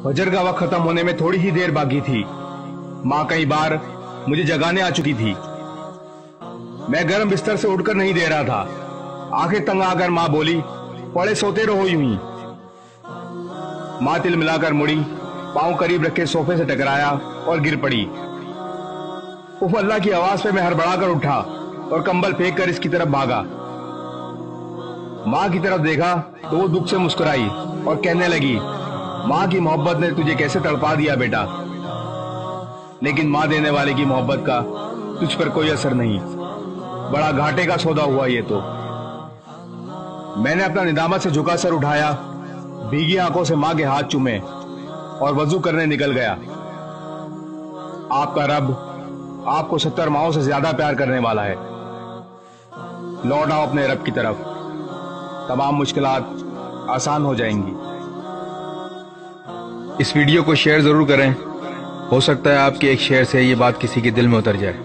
फजर का वक्त खत्म होने में थोड़ी ही देर बाकी थी। माँ कई बार मुझे जगाने आ चुकी थी। मैं गर्म बिस्तर से उठकर नहीं दे रहा था। आंखें तंग आकर माँ बोली, पड़े सोते रहो यूं ही। माँ तिल मिलाकर मुड़ी, पांव करीब रखे सोफे से टकराया और गिर पड़ी। उफ अल्लाह की आवाज पे मैं हड़बड़ाकर उठा और कंबल फेंक कर इसकी तरफ भागा। माँ की तरफ देखा तो वो दुख से मुस्कुराई और कहने लगी, माँ की मोहब्बत ने तुझे कैसे तड़पा दिया बेटा। लेकिन माँ देने वाले की मोहब्बत का तुझ पर कोई असर नहीं। बड़ा घाटे का सौदा हुआ ये तो। मैंने अपना निदामत से झुका सर उठाया, भीगी आंखों से माँ के हाथ चूमे और वजू करने निकल गया। आपका रब आपको 70 माओं से ज्यादा प्यार करने वाला है। लौट आओ अपने रब की तरफ, तमाम मुश्किलात आसान हो जाएंगी। इस वीडियो को शेयर जरूर करें। हो सकता है आपके एक शेयर से ये बात किसी के दिल में उतर जाए।